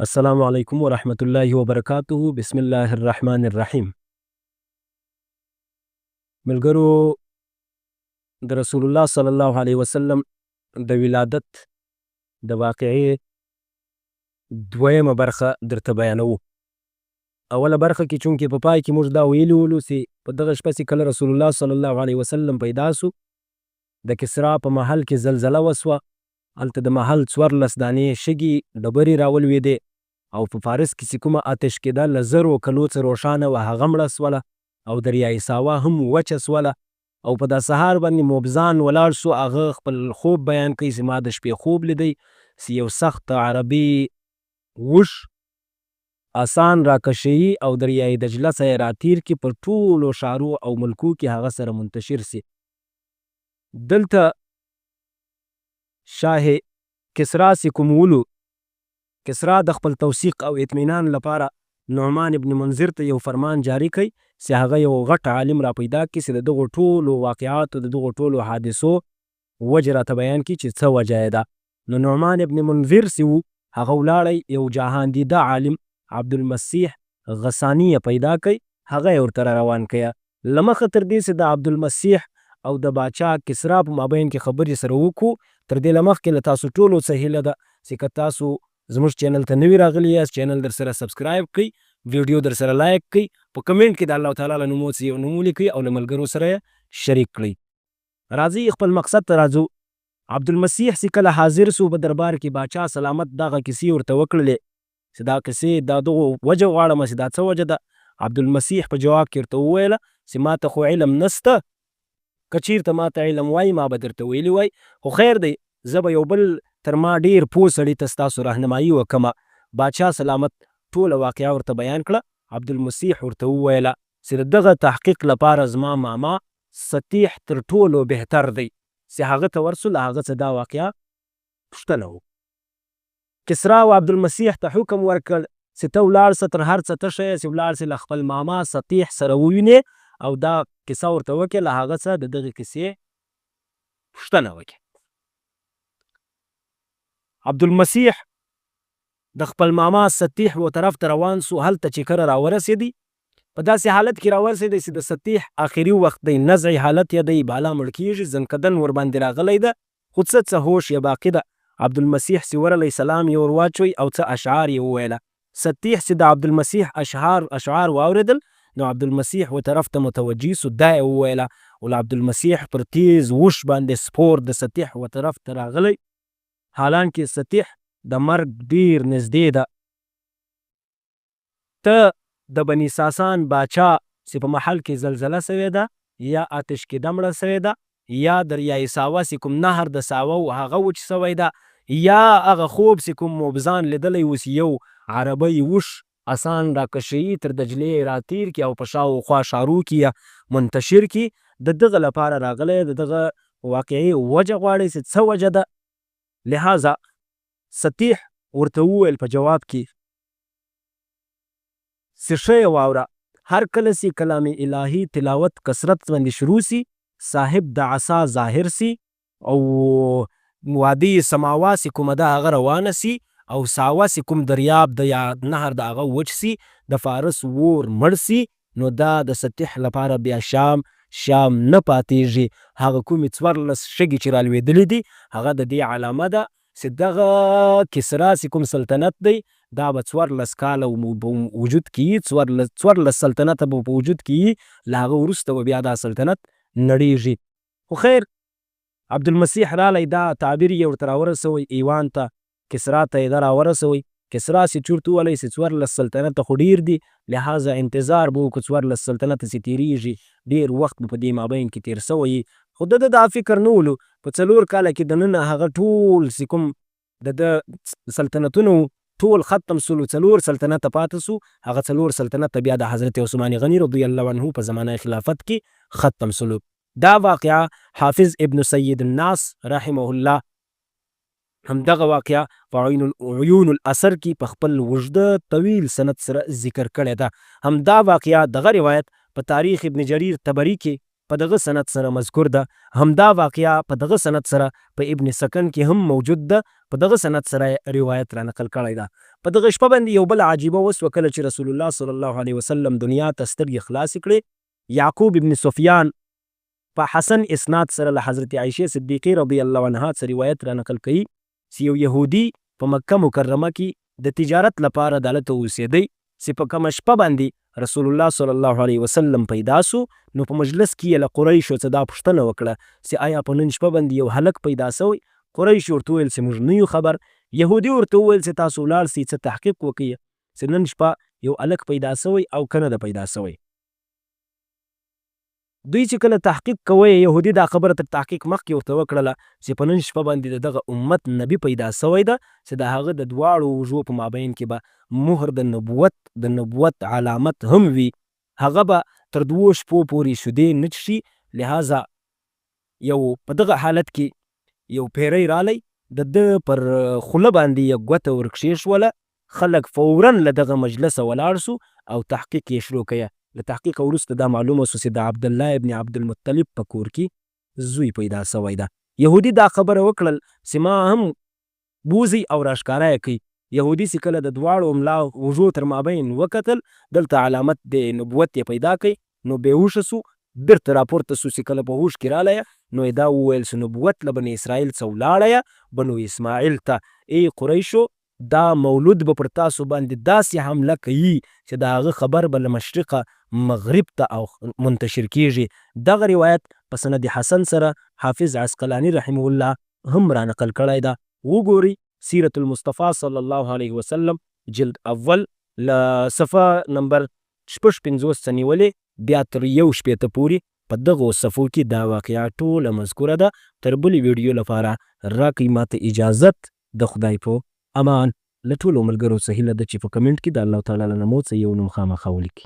السلام علیکم ورحمت الله وبرکاته. بسم الله الرحمن الرحیم. ملګرو، د رسول الله صلی الله علیه وسلم د ولادت د واقعې دویمه برخه درته بیانوو. اوله برخه کې چونکې په پای کې موږ دا ویلي ولو چې په دغه شپه چې کله رسول الله صلی الله علیه وسلم پیدا سو، د کسرا په محل کې زلزله وسوه. هلته د محل 14 دانې شګې ډبرې راولوېدې او په فارس کې چې کومه آتش کېده له زرو کلو څه روښانه وه، هغه مړه سوله او دریای ساوا هم وچه سوله. او په دا سهار باندې موبزان ولاړ سو، هغه خپل خوب بیان کوي چې ما د شپې خوب لیدی چې یو سخت عربي وش آسان راکشي او دریای دجله څخه یې راتیر کړي، پر ټولو ښارو او ملکو کې هغه سره منتشر سي. دلته شاه کسرا چې کوم ولو، کسرا د خپل توثیق او اطمینان لپاره نعمان ابن منذر ته یو فرمان جاری کړي چې هغه یو غټ عالم را پیدا کړي چې د دغو ټولو واقعاتو د دغو ټولو حادثو وجه راته بیان کړي چې څه وجه یې ده. نو نعمان ابن منذر چې و، هغه ولاړی یو جهان دیده عالم عبدالمسیح غسانی یې پیدا کړي، هغه یې ورته روان کړه. له مخه تر دې چې د عبدالمسیح او د باچا کسرا په مابین کې خبرې سره وکړو، تر دې له مخکې له تاسو ټولو څه هیله ده چې که تاسو زموږ چینل ته نوي راغلي یاست، چینل در سره سبسکرایب کړئ، ویډیو در سره لایک کړئ، په کمنټ کې د الله تعالی له نومو څخه یو نوم ولیکئ او له ملګرو سره یې شریک کړئ. راځئ خپل مقصد ته راځو. عبدالمسیح چې کله حاضر سو په دربار کې، باچا سلامت دغه کیسې ورته وکړلې چې دا کیسې دا دغو وجه غواړم چې دا څه وجه ده. عبدالمسیح په جواب کې ورته وویله چې ما ته خو علم نسته، که چېرته ما ته علم وای ما به درته ویلي وای، خو خیر دی زه به یو بل تر ما ډیر پوه سړي ته ستاسو راهنمایي وکړمه. باچا سلامت ټوله واقعه ورته بیان کړه. عبدالمسیح ورته وویله چې د دغه تحقیق لپاره زما ماما سطیح تر ټولو بهتر دی. چې هغه ته ورسو، له هغه څه دا واقعه پوښتنه و. کسرا و عبدالمسیح ته حکم ورکړ چې ته ولاړ سه، تر هر څه تشه یې چې ولاړ سې له خپل ماما سطیح سره ووینې او دا کیسه ورته وکړې، له هغه څه د دغې کیسې پوښتنه وکړې. عبدالمسیح د خپل ماما سطیح و طرف ته روان سو. هلته چې کله راورسېدی، په داسې حالت کې راورسېدی چې د سطیح آخري وخت دی، نزعي حالت یې دی، بالا مړ کېږي، زنکدن ورباندې راغلی ده، خو څه هوش یې باقي ده. عبدالمسیح چې ورلی سلام یې ور واچوی او څه اشعار یې وویله. سطیح چې د عبدالمسیح اشعار واورېدل، نو عبدالمسیح و طرف ته متوجه سو، دا یې وویله. او له عبدالمسیح پر تیز وش باندې سپور د سطیح و طرف ته راغلی، حالانکه سطیح د مرګ ډیر نږدې ده. ته د بني ساسان باچا چې په محل کې زلزله سوې ده، یا آتش کېده مړه سوې ده، یا دریای ساوا چې کوم نهر د ساوا و هغه وچ سوی ده، یا هغه خوب چې کوم موبزان لیدلی و چې یو عربی وش آسان راکشي تر دجلې راتیر کړي او په شاوخوا ښارو کې یا منتشر کړي، د دغه لپاره راغلی، د دغه واقعي وجه غواړي چې څه وجه ده. لہذا سطیح ورته وویل په جواب کې چې ښه یې واوره، هر کله چې کلام الهي تلاوت کثرت باندې شروع سي، صاحب د عصا ظاهر سي او وادي سماوا چې کومه ده هغه روانه سي، او ساوا چې کوم دریاب د یا نهر د هغه وچ سي، د فارس ور مړ سي، نو دا د سطیح لپاره بیا شام نه پاتېږي. هغه کومې 14 شګې چې رالوېدلې دي، هغه د دې علامه ده چې دغه کسرا چې کوم سلطنت دی دا به 14 کاله وجود کې، 14 سلطنت به په وجود کې، له هغه وروسته به بیا دا سلطنت نړېږي. خو خیر عبدالمسیح رالی، دا تعبیر یې ورته راورسوی ایوان ته، کسرا ته یې دا راورسوی. کسرا چې چورت وویلی چې 14 سلطنت خو ډیر دي، لہذا انتظار به وکړو 14 سلطنت چې تیریږي، ډیر وخت به په دې مابین کې تیر سوی. خو ده دا فکر نه ولو، په 4 کاله کې دننه هغه ټول چې کوم د سلطنتونو ټول ختم سلو، 4 سلطنت پاتې سو. هغه 4 سلطنت بیا د حضرت عثمان غني رضی الله عنه په زمانه خلافت کې ختم سلو. دا واقعه حافظ ابن سید الناس رحمه الله همدغه واقعه په عیون الاثر کې په خپل اوږده طویل سند سره ذکر کړې ده. همدا واقعه دغه روایت په تاریخ ابن جریر طبري کې په دغه سند سره مذکور ده. همدا واقعه په دغه سند سره په ابن سکن کې هم موجود ده. په دغه سند سره روایت را نقل کړی ده. په دغه شپه باندې یو بل عجیبه وسوه کله چې رسول الله صلی الله علیه وسلم دنیا ته سترګې خلاصې کړې. یعقوب ابن سفیان په حسن اسناد سره له حضرت عایشې صدیقې رضی الله عنها څخه روایت را نقل کوي چې یو یهودي په مکه مکرمه کې د تجارت لپاره دلته اوسېدی چې په کومه شپه باندې رسول الله صلی الله علیه وسلم پیدا سو. نو په مجلس کې یې له قریشو څخه دا پوښتنه وکړه چې آیا په نن شپه باندې یو هلک پیدا سوی؟ قریش ورته وویل چې موږ نه یو خبر. یهودي ورته وویل چې تاسو ولاړ سئ څه تحقیق وکړئ چې نن شپه یو هلک پیدا سوی او که نه ده پیدا سوی. دوی چې کله تحقیق کوي یهودي دا خبره تر تحقیق مخکې ورته وکړله چې په نن شپه باندې د دغه امت نبي پیدا سوی ده چې د هغه د دواړو وژو په مابین کې به مهر د نبوت علامت هم وي. هغه به تر 2 شپو پورې شیدې نه څښي. لهذا یو په دغه حالت کې یو پیری رالی د ده پر خوله باندې یې ګوته ورکښېښوله. خلک فورا له دغه مجلسه ولاړ سو او تحقیق یې شروع کړه. له تحقیق وروسته دا معلومه سو چې د عبدالله ابن عبدالمطلب په کور کې زوی پیدا سوی ده. یهودي دا خبره وکړل چې ما هم بوزي او راښکاره یې کوي. یهودي چې کله د دواړو ملا وژو تر مابین وکتل دلته علامت د نبوت یې پیدا کوي نو بېهوشه سو. بیرته راپورته سو چې کله په هوش کې رالی نو یې دا وویل چې نبوت له بني اسرائیل څخه ولاړی بنو اسماعیل ته. ای قریشو دا مولود به پر تاسو باندې داسې حمله کوي چې د هغه خبر به له مشرقه مغرب ته او منتشر کیږي. دغه روایت په سند حسن سره حافظ عسقلانی رحمه الله هم را نقل کړی ده. وګورئ سیرت المصطفی صلی الله علیه وسلم جلد اول له صفحه نمبر 56 نیولې بیا تر 1 شپېته پورې په دغو صفحو کې دا واقعه ټوله مذکوره ده. تر بلې ویډیو لپاره راکئ ماته اجازت. د خدای په امان. له ټولو ملګرو څخه هیله ده چې په کمنټ کې د الله تعالی له نومو څخه یو نوم خامخا ولیکي.